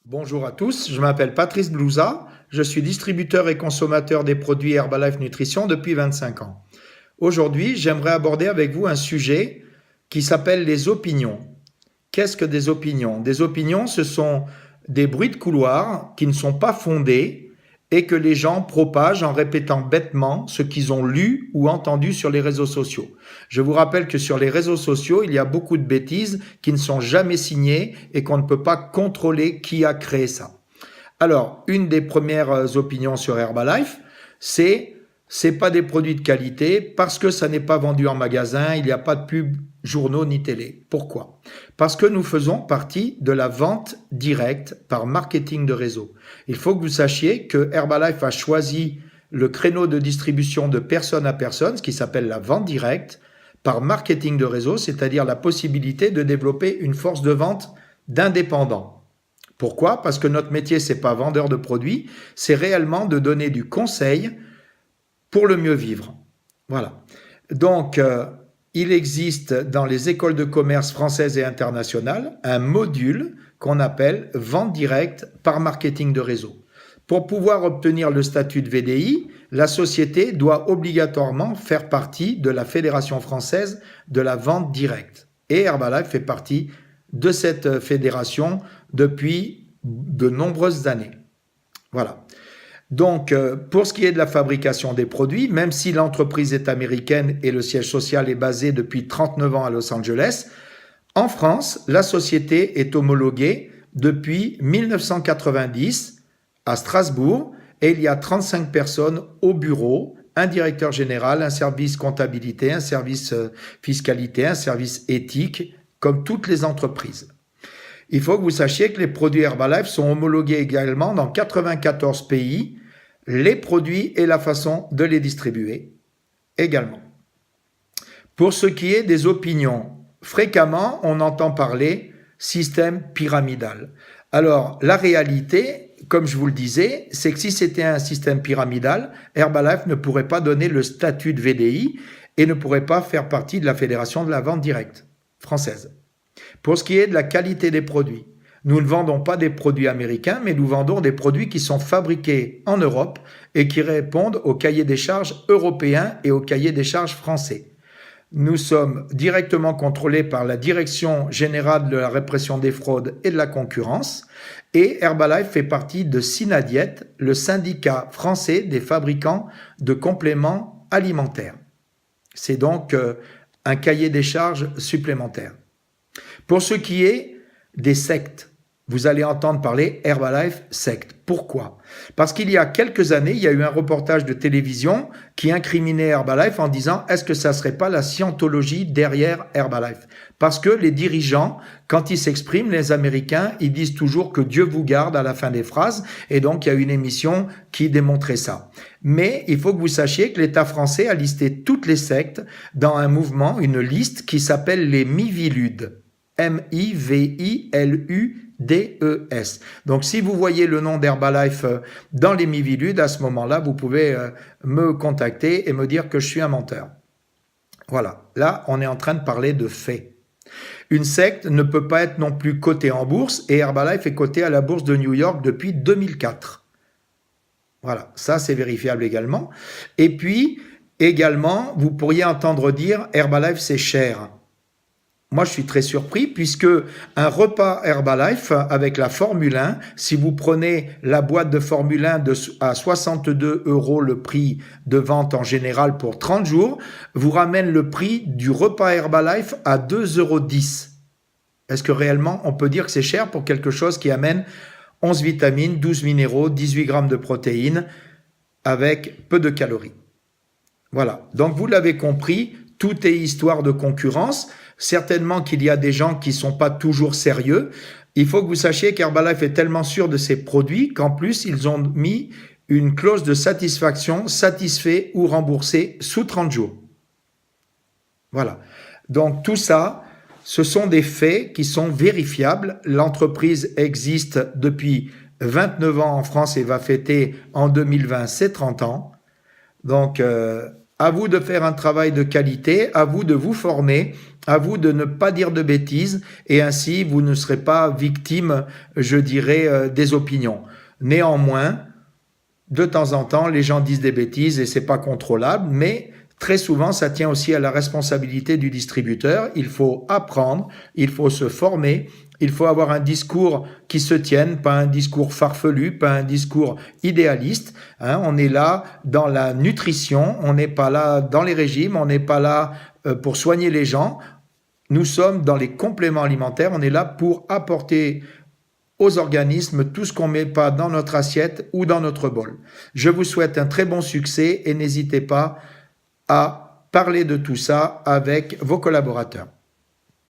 Bonjour à tous, je m'appelle Patrice Blouza, je suis distributeur et consommateur des produits Herbalife Nutrition depuis 25 ans. Aujourd'hui, j'aimerais aborder avec vous un sujet qui s'appelle les opinions. Qu'est-ce que des opinions? Des opinions, ce sont des bruits de couloir qui ne sont pas fondés et que les gens propagent en répétant bêtement ce qu'ils ont lu ou entendu sur les réseaux sociaux. Je vous rappelle que sur les réseaux sociaux, il y a beaucoup de bêtises qui ne sont jamais signées et qu'on ne peut pas contrôler qui a créé ça. Alors, une des premières opinions sur Herbalife, c'est pas des produits de qualité parce que ça n'est pas vendu en magasin, il n'y a pas de pub, journaux ni télé. Pourquoi? Parce que nous faisons partie de la vente directe par marketing de réseau. Il faut que vous sachiez que Herbalife a choisi le créneau de distribution de personne à personne, ce qui s'appelle la vente directe, par marketing de réseau, c'est-à-dire la possibilité de développer une force de vente d'indépendants. Pourquoi? Parce que notre métier, c'est pas vendeur de produits, c'est réellement de donner du conseil pour le mieux vivre. Voilà. Donc, il existe dans les écoles de commerce françaises et internationales un module qu'on appelle vente directe par marketing de réseau. Pour pouvoir obtenir le statut de VDI, la société doit obligatoirement faire partie de la Fédération française de la vente directe. Et Herbalife fait partie de cette fédération depuis de nombreuses années. Voilà. Donc, pour ce qui est de la fabrication des produits, même si l'entreprise est américaine et le siège social est basé depuis 39 ans à Los Angeles, en France, la société est homologuée depuis 1990 à Strasbourg et il y a 35 personnes au bureau, un directeur général, un service comptabilité, un service fiscalité, un service éthique, comme toutes les entreprises. Il faut que vous sachiez que les produits Herbalife sont homologués également dans 94 pays, les produits et la façon de les distribuer également. Pour ce qui est des opinions, fréquemment on entend parler système pyramidal. Alors la réalité, comme je vous le disais, c'est que si c'était un système pyramidal, Herbalife ne pourrait pas donner le statut de VDI et ne pourrait pas faire partie de la Fédération de la vente directe française. Pour ce qui est de la qualité des produits, nous ne vendons pas des produits américains, mais nous vendons des produits qui sont fabriqués en Europe et qui répondent au cahier des charges européen et au cahier des charges français. Nous sommes directement contrôlés par la Direction générale de la répression des fraudes et de la concurrence et Herbalife fait partie de Synadiet, le syndicat français des fabricants de compléments alimentaires. C'est donc un cahier des charges supplémentaire. Pour ce qui est des sectes, vous allez entendre parler Herbalife secte. Pourquoi? Parce qu'il y a quelques années, il y a eu un reportage de télévision qui incriminait Herbalife en disant est-ce que ça ne serait pas la scientologie derrière Herbalife? Parce que les dirigeants, quand ils s'expriment, les Américains, ils disent toujours que Dieu vous garde à la fin des phrases et donc il y a une émission qui démontrait ça. Mais il faut que vous sachiez que l'État français a listé toutes les sectes dans un mouvement, une liste qui s'appelle les Miviludes. M-I-V-I-L-U-D-E-S. Donc, si vous voyez le nom d'Herbalife dans les Miviludes, à ce moment-là, vous pouvez me contacter et me dire que je suis un menteur. Voilà. Là, on est en train de parler de faits. Une secte ne peut pas être non plus cotée en bourse et Herbalife est coté à la bourse de New York depuis 2004. Voilà. Ça, c'est vérifiable également. Et puis, également, vous pourriez entendre dire Herbalife, c'est cher. Moi, je suis très surpris puisque un repas Herbalife avec la Formule 1, si vous prenez la boîte de Formule 1 à 62 € le prix de vente en général pour 30 jours, vous ramène le prix du repas Herbalife à 2,10 €. Est-ce que réellement on peut dire que c'est cher pour quelque chose qui amène 11 vitamines, 12 minéraux, 18 grammes de protéines avec peu de calories? Voilà. Donc vous l'avez compris, tout est histoire de concurrence. Certainement qu'il y a des gens qui ne sont pas toujours sérieux. Il faut que vous sachiez qu'Herbalife est tellement sûr de ses produits qu'en plus, ils ont mis une clause de satisfaction, satisfait ou remboursé sous 30 jours. Voilà. Donc tout ça, ce sont des faits qui sont vérifiables. L'entreprise existe depuis 29 ans en France et va fêter en 2020 ses 30 ans. Donc, À vous de faire un travail de qualité, à vous de vous former, à vous de ne pas dire de bêtises et ainsi vous ne serez pas victime, je dirais, des opinions. Néanmoins, de temps en temps, les gens disent des bêtises et c'est pas contrôlable, mais très souvent, ça tient aussi à la responsabilité du distributeur. Il faut apprendre, il faut se former, il faut avoir un discours qui se tienne, pas un discours farfelu, pas un discours idéaliste. On est là dans la nutrition, on n'est pas là dans les régimes, on n'est pas là pour soigner les gens. Nous sommes dans les compléments alimentaires, on est là pour apporter aux organismes tout ce qu'on ne met pas dans notre assiette ou dans notre bol. Je vous souhaite un très bon succès et n'hésitez pas à parler de tout ça avec vos collaborateurs.